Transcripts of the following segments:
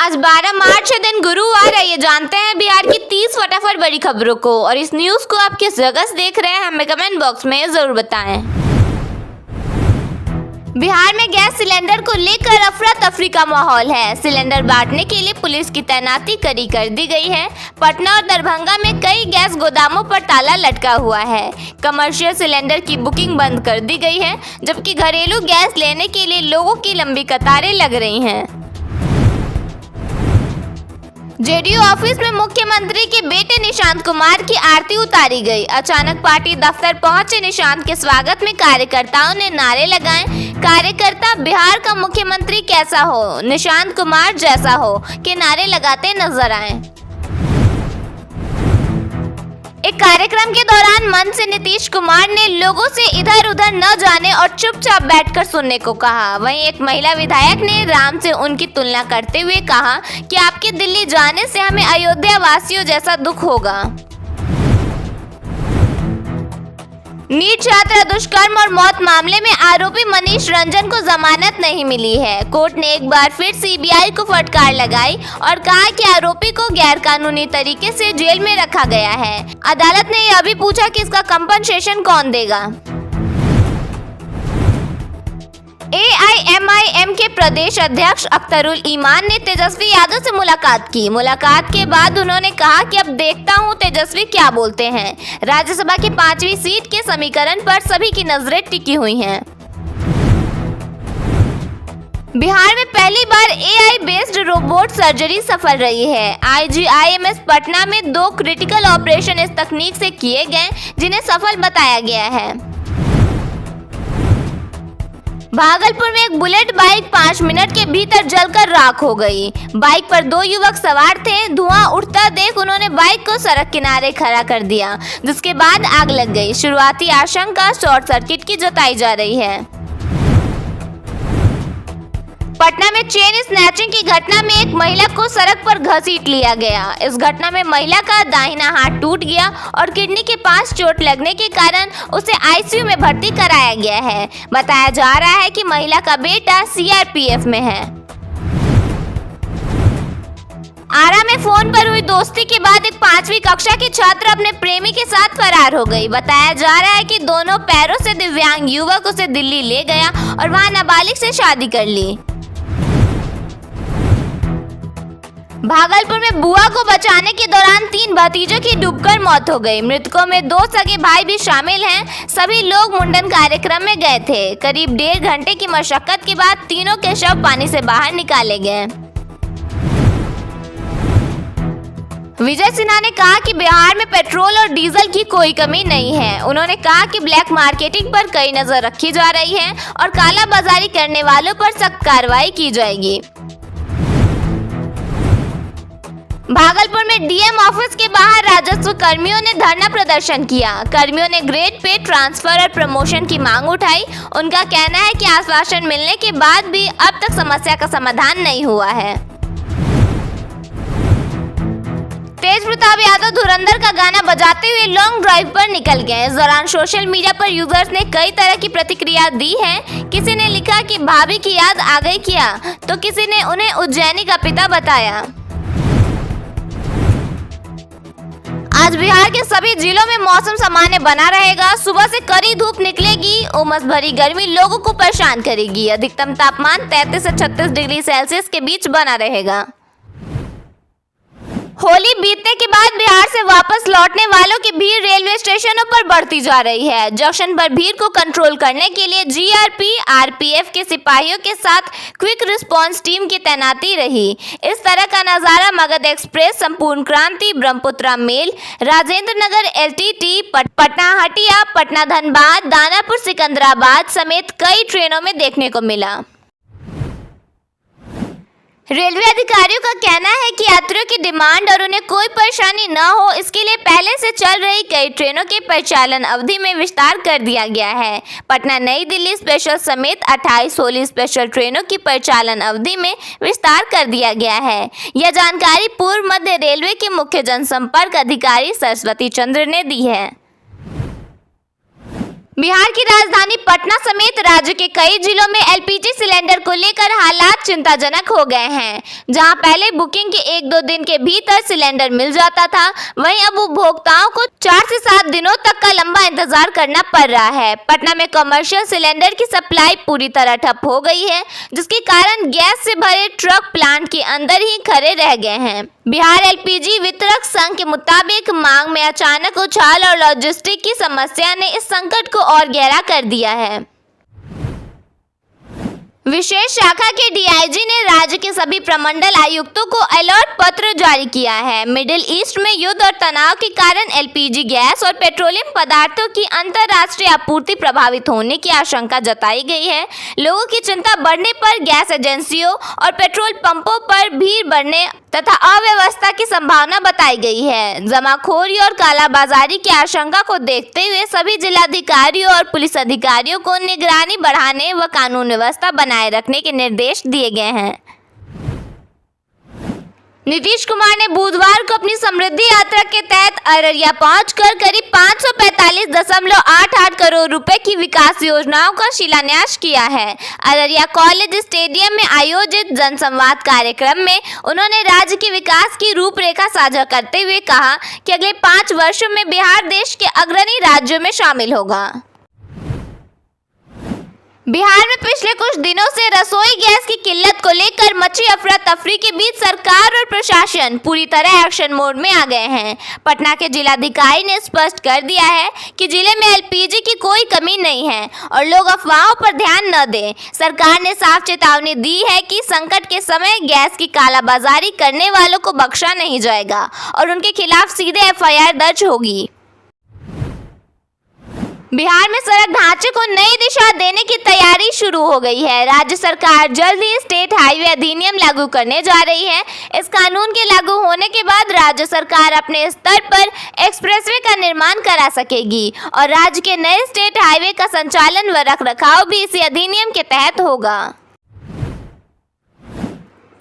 आज 12 मार्च है, दिन गुरुवार है। ये जानते हैं बिहार की 30 फटाफट बड़ी खबरों को, और इस न्यूज को आप किस जगह से देख रहे हैं हमें कमेंट बॉक्स में जरूर बताएं। बिहार में गैस सिलेंडर को लेकर अफरा तफरी का माहौल है। सिलेंडर बांटने के लिए पुलिस की तैनाती कड़ी कर दी गई है। पटना और दरभंगा में कई गैस गोदामों पर ताला लटका हुआ है। कमर्शियल सिलेंडर की बुकिंग बंद कर दी गई है, जबकि घरेलू गैस लेने के लिए लोगों की लंबी कतारें लग रही हैं। जेडीयू ऑफिस में मुख्यमंत्री के बेटे निशांत कुमार की आरती उतारी गई। अचानक पार्टी दफ्तर पहुंचे निशांत के स्वागत में कार्यकर्ताओं ने नारे लगाए। कार्यकर्ता बिहार का मुख्यमंत्री कैसा हो, निशांत कुमार जैसा हो के नारे लगाते नजर आए। एक कार्यक्रम के दौरान मंच से नीतीश कुमार ने लोगों से इधर उधर न जाने और चुपचाप बैठकर सुनने को कहा। वहीं एक महिला विधायक ने राम से उनकी तुलना करते हुए कहा कि आपके दिल्ली जाने से हमें अयोध्या वासियों जैसा दुख होगा। नीट छात्रा दुष्कर्म और मौत मामले में आरोपी मनीष रंजन को जमानत नहीं मिली है। कोर्ट ने एक बार फिर सीबीआई को फटकार लगाई और कहा कि आरोपी को गैरकानूनी तरीके से जेल में रखा गया है। अदालत ने यह भी पूछा कि इसका कंपनसेशन कौन देगा। AIMIM के प्रदेश अध्यक्ष अख्तरुल ईमान ने तेजस्वी यादव से मुलाकात की। मुलाकात के बाद उन्होंने कहा कि अब देखता हूं तेजस्वी क्या बोलते हैं। राज्यसभा की 5वीं सीट के समीकरण पर सभी की नजरें टिकी हुई हैं। बिहार में पहली बार AI बेस्ड रोबोट सर्जरी सफल रही है। IGIMS पटना में 2 क्रिटिकल ऑपरेशन इस तकनीक से किए गए, जिन्हें सफल बताया गया है। भागलपुर में एक बुलेट बाइक 5 मिनट के भीतर जलकर राख हो गई। बाइक पर 2 युवक सवार थे। धुआं उठता देख उन्होंने बाइक को सड़क किनारे खड़ा कर दिया, जिसके बाद आग लग गई। शुरुआती आशंका शॉर्ट सर्किट की जताई जा रही है। पटना में चेन स्नैचिंग की घटना में एक महिला को सड़क पर घसीट लिया गया। इस घटना में महिला का दाहिना हाथ टूट गया और किडनी के पास चोट लगने के कारण उसे आईसीयू में भर्ती कराया गया है। बताया जा रहा है कि महिला का बेटा CRPF में है। आरा में फोन पर हुई दोस्ती के बाद एक 5वीं कक्षा की छात्र अपने प्रेमी के साथ फरार हो गई। बताया जा रहा है कि दोनों पैरों से दिव्यांग युवक उसे दिल्ली ले गया और वहां नाबालिग से शादी कर ली। भागलपुर में बुआ को बचाने के दौरान 3 भतीजों की डूबकर मौत हो गई। मृतकों में 2 सगे भाई भी शामिल हैं। सभी लोग मुंडन कार्यक्रम में गए थे। करीब 1.5 घंटे की मशक्कत के बाद तीनों के शव पानी से बाहर निकाले गए। विजय सिन्हा ने कहा कि बिहार में पेट्रोल और डीजल की कोई कमी नहीं है। उन्होंने कहा कि ब्लैक मार्केटिंग पर कई नजर रखी जा रही है और काला बाजारी करने वालों पर सख्त कार्रवाई की जाएगी। भागलपुर में डीएम ऑफिस के बाहर राजस्व कर्मियों ने धरना प्रदर्शन किया। कर्मियों ने ग्रेड पे ट्रांसफर और प्रमोशन की मांग उठाई। उनका कहना है कि आश्वासन मिलने के बाद भी अब तक समस्या का समाधान नहीं हुआ है। तेज प्रताप यादव धुरंधर का गाना बजाते हुए लॉन्ग ड्राइव पर निकल गए। इस दौरान सोशल मीडिया पर यूजर्स ने कई तरह की प्रतिक्रिया दी है। किसी ने लिखा कि भाभी की याद आ गई क्या, तो किसी ने उन्हें उज्जैनी का पिता बताया। आज बिहार के सभी जिलों में मौसम सामान्य बना रहेगा। सुबह से कड़ी धूप निकलेगी। उमस भरी गर्मी लोगों को परेशान करेगी। अधिकतम तापमान 33 से 36 डिग्री सेल्सियस के बीच बना रहेगा। होली बीतने के बाद बिहार से वापस लौटने वालों की भीड़ रेलवे स्टेशनों पर बढ़ती जा रही है। जंक्शन पर भीड़ को कंट्रोल करने के लिए GRP, RPF के सिपाहियों के साथ क्विक रिस्पांस टीम की तैनाती रही। इस तरह का नजारा मगध एक्सप्रेस, संपूर्ण क्रांति, ब्रह्मपुत्रा मेल, राजेंद्र नगर LTT, पटना हटिया, पटना धनबाद, दानापुर सिकंदराबाद समेत कई ट्रेनों में देखने को मिला। रेलवे अधिकारियों का कहना है कि यात्रियों की डिमांड और उन्हें कोई परेशानी न हो, इसके लिए पहले से चल रही कई ट्रेनों के परिचालन अवधि में विस्तार कर दिया गया है। पटना नई दिल्ली स्पेशल समेत 28 होली स्पेशल ट्रेनों की परिचालन अवधि में विस्तार कर दिया गया है। यह जानकारी पूर्व मध्य रेलवे के मुख्य जनसंपर्क अधिकारी सरस्वती चंद्र ने दी है। बिहार की राजधानी पटना समेत राज्य के कई जिलों में एलपीजी सिलेंडर को लेकर हालात चिंताजनक हो गए हैं। जहां पहले बुकिंग के 1-2 दिन के भीतर सिलेंडर मिल जाता था, वहीं अब उपभोक्ताओं को 4 से 7 दिनों तक का लंबा इंतजार करना पड़ रहा है। पटना में कमर्शियल सिलेंडर की सप्लाई पूरी तरह ठप हो गई है, जिसके कारण गैस से भरे ट्रक प्लांट के अंदर ही खड़े रह गए हैं। बिहार एलपीजी वितरक संघ के मुताबिक मांग में अचानक उछाल और लॉजिस्टिक की समस्या ने इस संकट को और गहरा कर दिया है। विशेष शाखा के डीआईजी ने राज्य के सभी प्रमंडल आयुक्तों को अलर्ट पत्र जारी किया है। मिडिल ईस्ट में युद्ध और तनाव के कारण एलपीजी गैस और पेट्रोलियम पदार्थों की अंतर्राष्ट्रीय आपूर्ति प्रभावित होने की आशंका जताई गई है। लोगों की चिंता बढ़ने पर गैस एजेंसियों और पेट्रोल पंपों पर भीड़ बढ़ने तथा अव्यवस्था की संभावना बताई गई है। जमाखोरी और कालाबाजारी की आशंका को देखते हुए सभी जिलाधिकारियों और पुलिस अधिकारियों को निगरानी बढ़ाने व कानून व्यवस्था बनाए रखने के निर्देश दिए गए हैं। नीतीश कुमार ने बुधवार को अपनी समृद्धि यात्रा के तहत अररिया पहुंचकर करीब 545.88 करोड़ रुपए की विकास योजनाओं का शिलान्यास किया है। अररिया कॉलेज स्टेडियम में आयोजित जनसंवाद कार्यक्रम में उन्होंने राज्य के विकास की रूपरेखा साझा करते हुए कहा कि अगले 5 वर्षों में बिहार देश के अग्रणी राज्यों में शामिल होगा। बिहार में पिछले कुछ दिनों से रसोई गैस की किल्लत को लेकर मची अफरा तफरी के बीच सरकार और प्रशासन पूरी तरह एक्शन मोड में आ गए हैं। पटना के जिलाधिकारी ने स्पष्ट कर दिया है कि जिले में एलपीजी की कोई कमी नहीं है और लोग अफवाहों पर ध्यान न दें। सरकार ने साफ चेतावनी दी है कि संकट के समय गैस की कालाबाजारी करने वालों को बख्शा नहीं जाएगा और उनके खिलाफ सीधे एफआईआर दर्ज होगी। बिहार में सड़क ढांचे को नई दिशा देने की तैयारी शुरू हो गई है। राज्य सरकार जल्द ही स्टेट हाईवे अधिनियम लागू करने जा रही है। इस कानून के लागू होने के बाद राज्य सरकार अपने स्तर पर एक्सप्रेसवे का निर्माण करा सकेगी और राज्य के नए स्टेट हाईवे का संचालन व रखरखाव भी इसी अधिनियम के तहत होगा।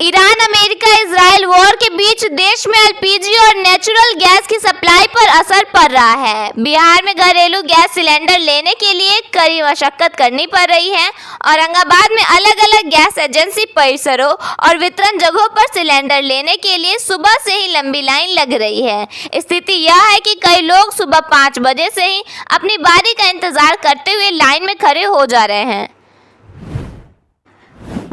ईरान अमेरिका इजराइल वॉर के बीच देश में एलपीजी और नेचुरल गैस की सप्लाई पर असर पड़ रहा है। बिहार में घरेलू गैस सिलेंडर लेने के लिए कड़ी मशक्कत करनी पड़ रही है। औरंगाबाद में अलग अलग गैस एजेंसी परिसरों और वितरण जगहों पर सिलेंडर लेने के लिए सुबह से ही लंबी लाइन लग रही है। स्थिति यह है कि कई लोग सुबह 5 बजे से ही अपनी बारी का इंतजार करते हुए लाइन में खड़े हो जा रहे हैं।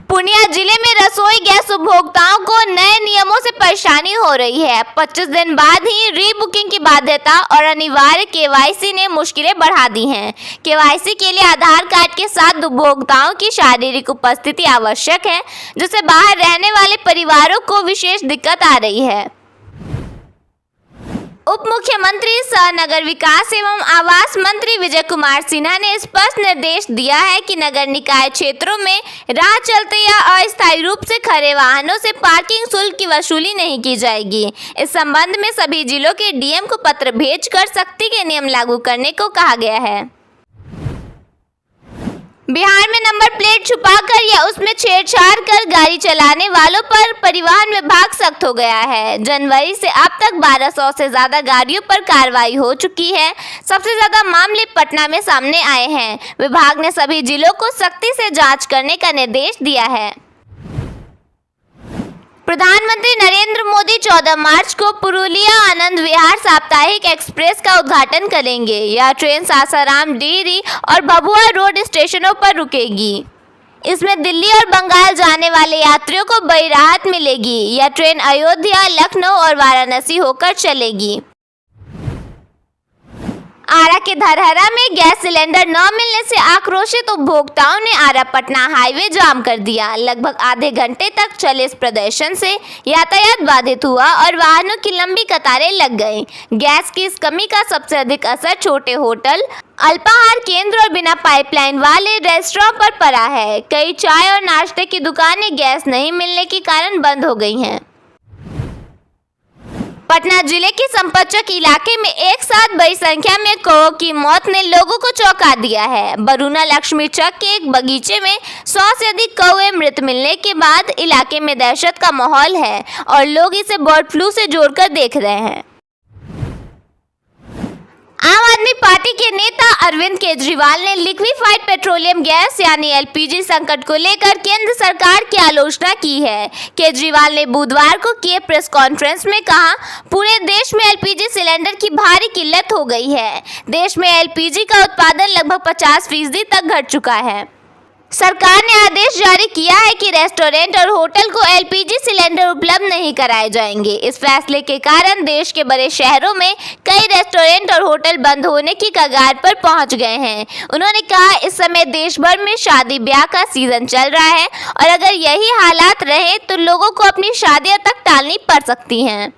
पूर्णिया जिले में रसोई गैस उपभोक्ताओं को नए नियमों से परेशानी हो रही है। 25 दिन बाद ही रीबुकिंग की बाध्यता और अनिवार्य केवाईसी ने मुश्किलें बढ़ा दी हैं। केवाईसी के लिए आधार कार्ड के साथ उपभोक्ताओं की शारीरिक उपस्थिति आवश्यक है, जिससे बाहर रहने वाले परिवारों को विशेष दिक्कत आ रही है। उप मुख्यमंत्री सह नगर विकास एवं आवास मंत्री विजय कुमार सिन्हा ने स्पष्ट निर्देश दिया है कि नगर निकाय क्षेत्रों में राह चलते या अस्थायी रूप से खड़े वाहनों से पार्किंग शुल्क की वसूली नहीं की जाएगी। इस संबंध में सभी जिलों के डीएम को पत्र भेजकर सख्ती के नियम लागू करने को कहा गया है। बिहार में नंबर प्लेट छुपाकर या उसमें छेड़छाड़ कर गाड़ी चलाने वालों पर परिवहन विभाग सख्त हो गया है। जनवरी से अब तक 1200 से ज्यादा गाड़ियों पर कार्रवाई हो चुकी है। सबसे ज्यादा मामले पटना में सामने आए हैं। विभाग ने सभी जिलों को सख्ती से जांच करने का निर्देश दिया है। प्रधानमंत्री नरेंद्र मोदी 14 मार्च को पुरुलिया आनंद विहार साप्ताहिक एक्सप्रेस का उद्घाटन करेंगे। यह ट्रेन सासाराम, डिहरी और भभुआ रोड स्टेशनों पर रुकेगी। इसमें दिल्ली और बंगाल जाने वाले यात्रियों को बड़ी राहत मिलेगी। यह ट्रेन अयोध्या, लखनऊ और वाराणसी होकर चलेगी। आरा के धरहरा में गैस सिलेंडर न मिलने से आक्रोशित उपभोक्ताओं ने आरा पटना हाईवे जाम कर दिया। लगभग आधे घंटे तक चले इस प्रदर्शन से यातायात बाधित हुआ और वाहनों की लंबी कतारें लग गईं। गैस की इस कमी का सबसे अधिक असर छोटे होटल, अल्पाहार केंद्र और बिना पाइपलाइन वाले रेस्टोरेंट पर पड़ा है। कई चाय और नाश्ते की दुकानें गैस नहीं मिलने के कारण बंद हो गई हैं। पटना जिले के संपतचक इलाके में एक साथ बड़ी संख्या में कौओं की मौत ने लोगों को चौंका दिया है। बरूना लक्ष्मी चक के एक बगीचे में 100 से अधिक कौवे मृत मिलने के बाद इलाके में दहशत का माहौल है और लोग इसे बर्ड फ्लू से जोड़कर देख रहे हैं। आम आदमी आदमी पार्टी के नेता अरविंद केजरीवाल ने लिक्विफाइड पेट्रोलियम गैस यानी एलपीजी संकट को लेकर केंद्र सरकार की आलोचना की है। केजरीवाल ने बुधवार को किए प्रेस कॉन्फ्रेंस में कहा, पूरे देश में एलपीजी सिलेंडर की भारी किल्लत हो गई है। देश में एलपीजी का उत्पादन लगभग 50% तक घट चुका है। सरकार ने आदेश जारी किया है कि रेस्टोरेंट और होटल को एलपीजी सिलेंडर उपलब्ध नहीं कराए जाएंगे। इस फैसले के कारण देश के बड़े शहरों में कई रेस्टोरेंट और होटल बंद होने की कगार पर पहुंच गए हैं। उन्होंने कहा, इस समय देश भर में शादी ब्याह का सीजन चल रहा है और अगर यही हालात रहे तो लोगों को अपनी शादियां तक टालनी पड़ सकती हैं।